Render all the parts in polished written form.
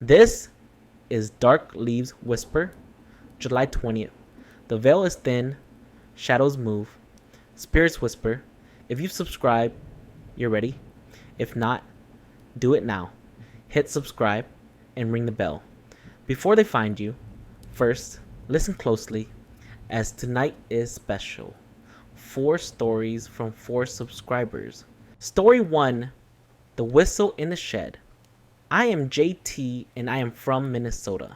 This is Dark Leaves Whisper, July 20th. The veil is thin, shadows move, spirits whisper. If you've subscribed, you're ready. If not, do it now. Hit subscribe and ring the bell. Before they find you, first, listen closely, as tonight is special. 4 stories from 4 subscribers. Story 1, The Whistle in the Shed. I am JT and I am from Minnesota.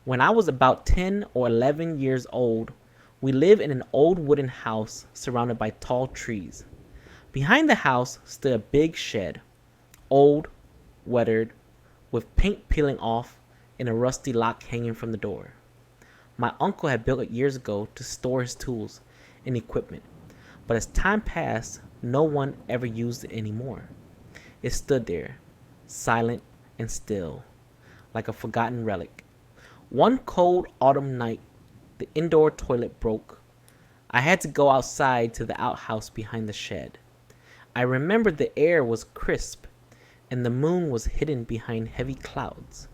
When I was about 10 or 11 years old, we lived in an old wooden house surrounded by tall trees. Behind the house stood a big shed, old, weathered, with paint peeling off and a rusty lock hanging from the door. My uncle had built it years ago to store his tools and equipment, but as time passed, no one ever used it anymore. It stood there, silent and still, like a forgotten relic. One cold autumn night, the indoor toilet broke. I had to go outside to the outhouse behind the shed. I remembered the air was crisp and the moon was hidden behind heavy clouds.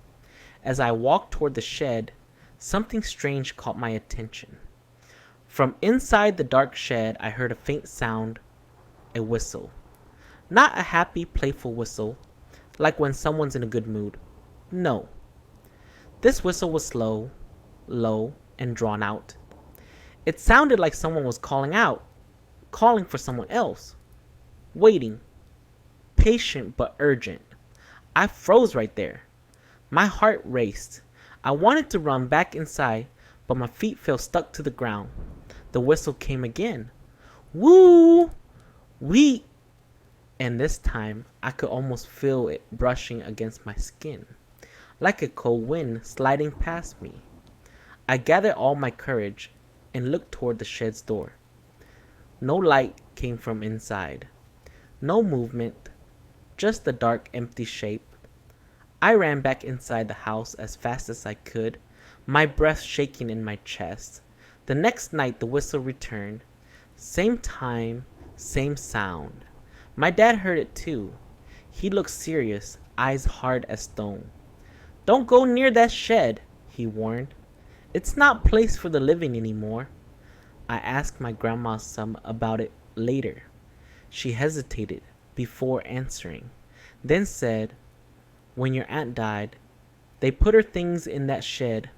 As I walked toward the shed, something strange caught my attention. From inside the dark shed, I heard a faint sound, a whistle. Not a happy, playful whistle, like when someone's in a good mood. No. This whistle was slow, low, and drawn out. It sounded like someone was calling out, calling for someone else. Waiting. Patient but urgent. I froze right there. My heart raced. I wanted to run back inside, but my feet felt stuck to the ground. The whistle came again. Woo! Wee! And this time, I could almost feel it brushing against my skin, like a cold wind sliding past me. I gathered all my courage and looked toward the shed's door. No light came from inside. No movement, just the dark, empty shape. I ran back inside the house as fast as I could, my breath shaking in my chest. The next night, the whistle returned. Same time, same sound. My dad heard it too. He looked serious, eyes hard as stone. Don't go near that shed, he warned. It's not a place for the living anymore. I asked my grandma some about it later. She hesitated before answering, then said, when your aunt died, they put her things in that shed.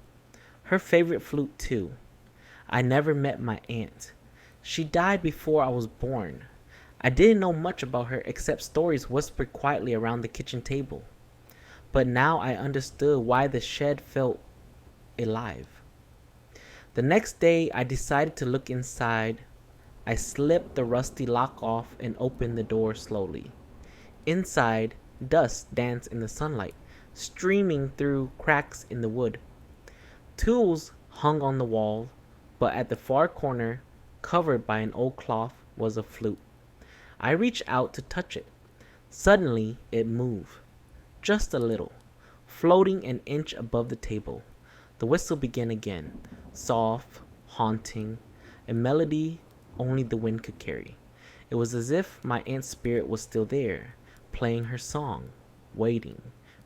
Her favorite flute too. I never met my aunt. She died before I was born. I didn't know much about her except stories whispered quietly around the kitchen table. But now I understood why the shed felt alive. The next day, I decided to look inside. I slipped the rusty lock off and opened the door slowly. Inside, dust danced in the sunlight, streaming through cracks in the wood. Tools hung on the wall, but at the far corner, covered by an old cloth, was a flute. I reached out to touch it. Suddenly, it moved. Just a little, floating an inch above the table. The whistle began again, soft, haunting, a melody only the wind could carry. It was as if my aunt's spirit was still there, playing her song, waiting,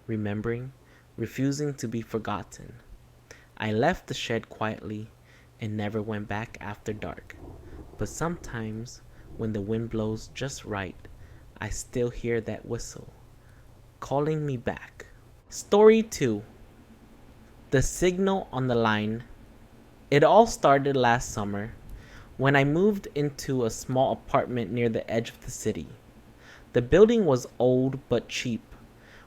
remembering, refusing to be forgotten. I left the shed quietly and never went back after dark. But sometimes, when the wind blows just right, I still hear that whistle, calling me back. Story 2, The Signal on the Line. It all started last summer, when I moved into a small apartment near the edge of the city. The building was old but cheap,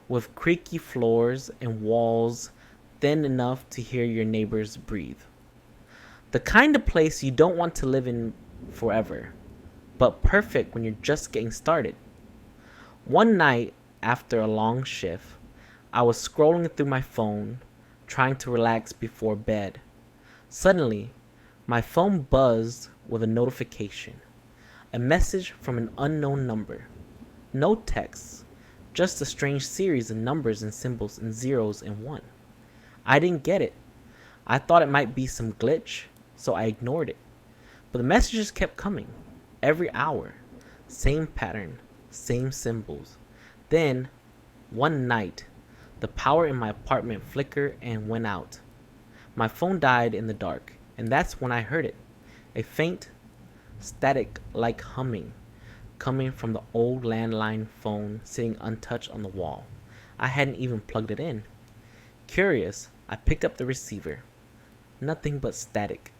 with creaky floors and walls thin enough to hear your neighbors breathe. The kind of place you don't want to live in forever, but perfect when you're just getting started. One night, after a long shift, I was scrolling through my phone, trying to relax before bed. Suddenly, my phone buzzed with a notification, a message from an unknown number. No text, just a strange series of numbers and symbols and zeros and one. I didn't get it. I thought it might be some glitch, so I ignored it. But the messages kept coming, every hour. Same pattern, same symbols. Then, one night, The power in my apartment flickered and went out. My phone died in the dark, and that's when I heard it. A faint, static like humming coming from the old landline phone sitting untouched on the wall. I hadn't even plugged it in. Curious, I picked up the receiver. Nothing but static.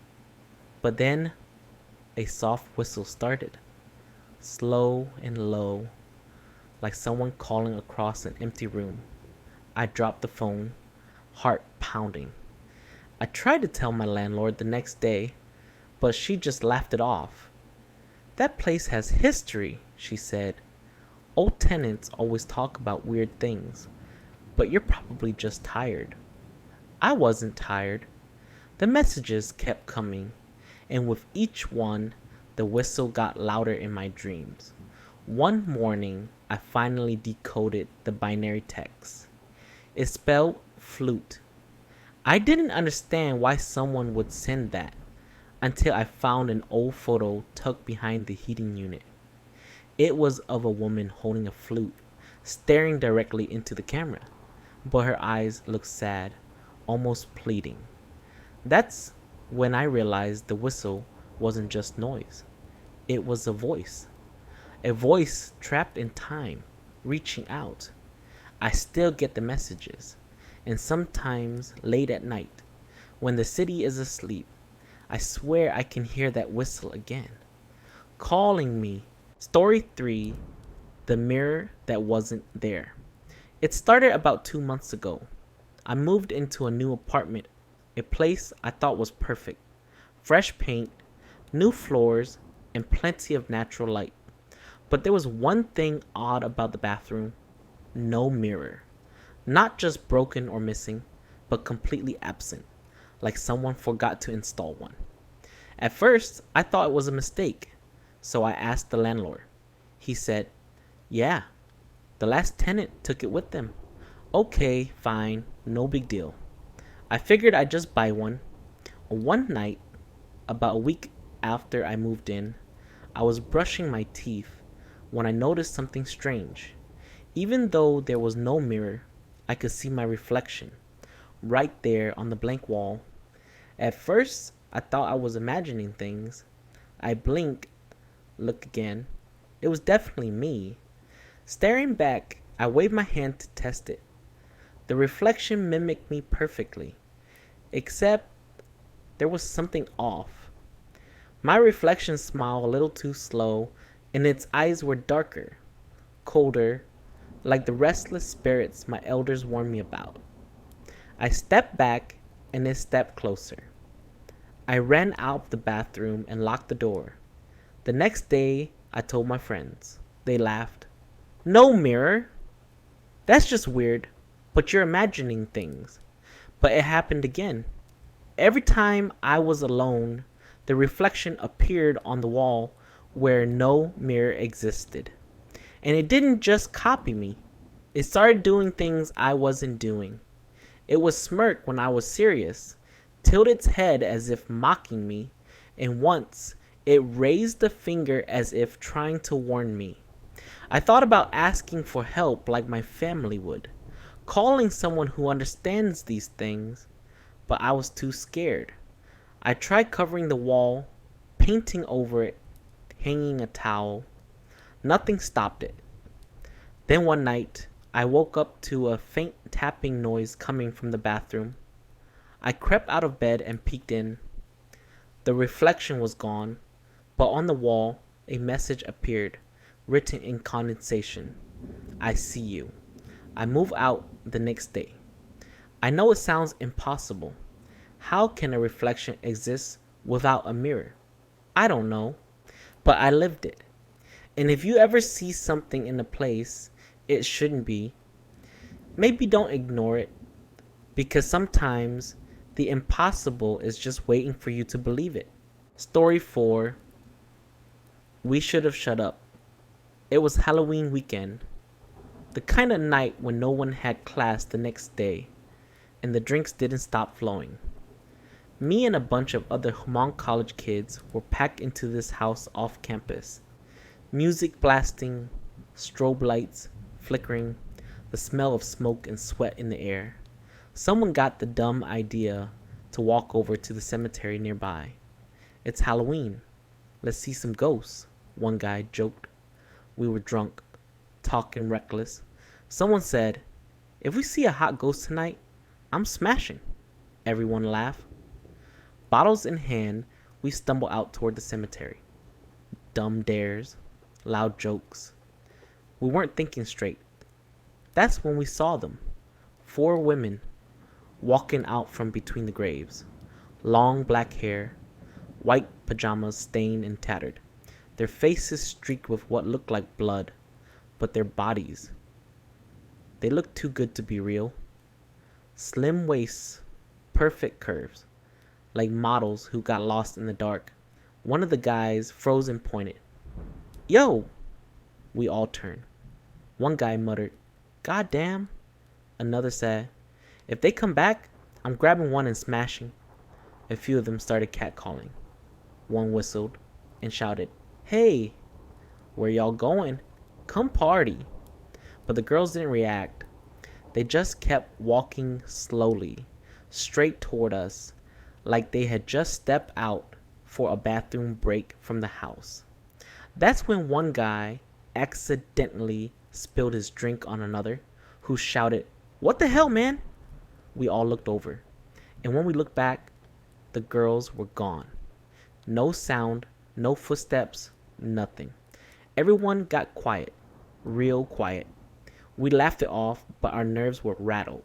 But then a soft whistle started, slow and low, like someone calling across an empty room. I dropped the phone, heart pounding. I tried to tell my landlord the next day, but she just laughed it off. "That place has history," she said. "Old tenants always talk about weird things, but you're probably just tired." I wasn't tired. The messages kept coming, and with each one, the whistle got louder in my dreams. One morning, I finally decoded the binary text. It spelled flute. I didn't understand why someone would send that until I found an old photo tucked behind the heating unit. It was of a woman holding a flute, staring directly into the camera, but her eyes looked sad, almost pleading. That's when I realized the whistle wasn't just noise. It was a voice trapped in time, reaching out. I still get the messages, and sometimes late at night, when the city is asleep, I swear I can hear that whistle again, calling me. Story 3, The Mirror That Wasn't There. It started about 2 months ago. I moved into a new apartment, a place I thought was perfect. Fresh paint, new floors, and plenty of natural light. But there was one thing odd about the bathroom. No mirror. Not just broken or missing, but completely absent, like someone forgot to install one. At first, I thought it was a mistake, so I asked the landlord. He said, "Yeah, the last tenant took it with them." "Okay, fine, no big deal." I figured I'd just buy one. One night, about a week after I moved in, I was brushing my teeth when I noticed something strange. Even though there was no mirror, I could see my reflection right there on the blank wall. At first, I thought I was imagining things. I blinked, looked again. It was definitely me. Staring back, I waved my hand to test it. The reflection mimicked me perfectly, except there was something off. My reflection smiled a little too slow, and its eyes were darker, colder, like the restless spirits my elders warned me about. I stepped back, and it stepped closer. I ran out of the bathroom and locked the door. The next day, I told my friends. They laughed. "No mirror? That's just weird, but you're imagining things." But it happened again. Every time I was alone, the reflection appeared on the wall where no mirror existed. And it didn't just copy me. It started doing things I wasn't doing. It would smirk when I was serious, tilt its head as if mocking me, and once it raised a finger as if trying to warn me. I thought about asking for help like my family would, calling someone who understands these things, but I was too scared. I tried covering the wall, painting over it, hanging a towel. Nothing stopped it. Then one night, I woke up to a faint tapping noise coming from the bathroom. I crept out of bed and peeked in. The reflection was gone, but on the wall, a message appeared, written in condensation. "I see you." I moved out the next day. I know it sounds impossible. How can a reflection exist without a mirror? I don't know, but I lived it. And if you ever see something in a place it shouldn't be, maybe don't ignore it, because sometimes the impossible is just waiting for you to believe it. Story 4, We Should Have Shut Up. It was Halloween weekend, the kind of night when no one had class the next day, and the drinks didn't stop flowing. Me and a bunch of other Hmong college kids were packed into this house off campus. Music blasting, strobe lights flickering, the smell of smoke and sweat in the air. Someone got the dumb idea to walk over to the cemetery nearby. It's Halloween. Let's see some ghosts, one guy joked. We were drunk, talking reckless. Someone said, if we see a hot ghost tonight, I'm smashing. Everyone laughed. Bottles in hand, we stumble out toward the cemetery. Dumb dares, loud jokes. We weren't thinking straight. That's when we saw them. 4 women walking out from between the graves. Long black hair, white pajamas stained and tattered. Their faces streaked with what looked like blood, but their bodies, they looked too good to be real. Slim waists, perfect curves, like models who got lost in the dark. One of the guys froze and pointed. Yo! We all turned. One guy muttered, God damn. Another said, if they come back, I'm grabbing one and smashing. A few of them started catcalling. One whistled and shouted, hey, where y'all going? Come party. But the girls didn't react. They just kept walking slowly, straight toward us, like they had just stepped out for a bathroom break from the house. That's when one guy accidentally spilled his drink on another, who shouted, what the hell, man? We all looked over, and when we looked back, the girls were gone. No sound, no footsteps, nothing. Everyone got quiet, real quiet. We laughed it off, but our nerves were rattled.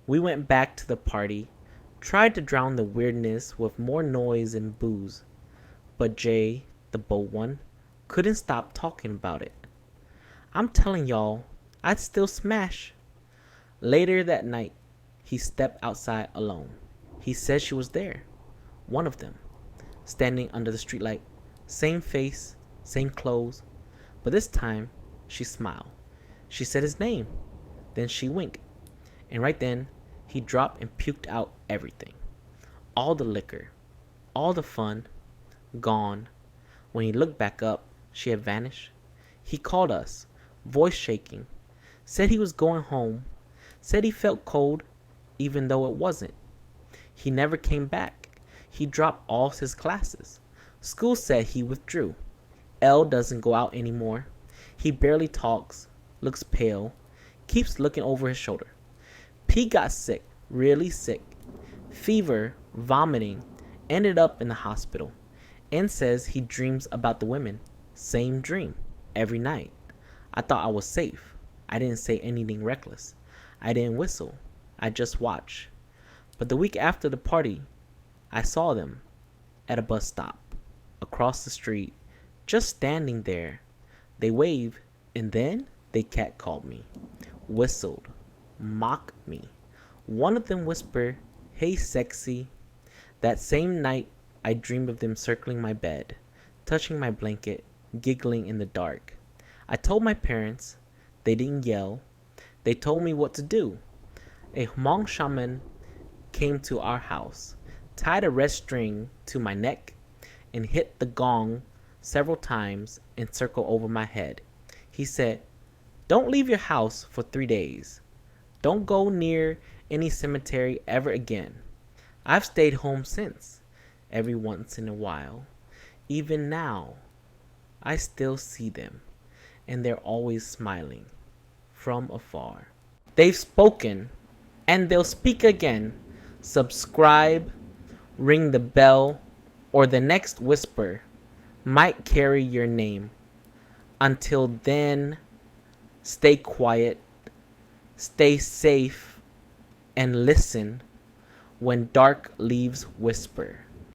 We went back to the party, tried to drown the weirdness with more noise and booze, but Jay, the bold one, couldn't stop talking about it. I'm telling y'all, I'd still smash. Later that night, he stepped outside alone. He said she was there, one of them, standing under the streetlight, same face, same clothes, but this time she smiled. She said his name, then she winked, and right then he dropped and puked out everything. All the liquor, all the fun, gone. When he looked back up, she had vanished. He called us, voice shaking, said he was going home, said he felt cold even though it wasn't. He never came back. He dropped all his classes. School said he withdrew. L doesn't go out anymore. He barely talks, looks pale, keeps looking over his shoulder. P got sick, really sick. Fever, vomiting, ended up in the hospital. N says he dreams about the women. Same dream, every night. I thought I was safe. I didn't say anything reckless. I didn't whistle. I just watched. But the week after the party, I saw them at a bus stop, across the street, just standing there. They waved, and then they catcalled me, whistled, mocked me. One of them whispered, hey sexy. That same night, I dreamed of them circling my bed, touching my blanket, giggling in the dark. I told my parents. They didn't yell. They told me what to do. A Hmong shaman came to our house, tied a red string to my neck, and hit the gong several times and circled over my head. He said, don't leave your house for 3 days. Don't go near any cemetery ever again. I've stayed home since, every once in a while. Even now, I still see them, and they're always smiling from afar. They've spoken, and they'll speak again. Subscribe, ring the bell, or the next whisper might carry your name. Until then, stay quiet, stay safe, and listen when dark leaves whisper.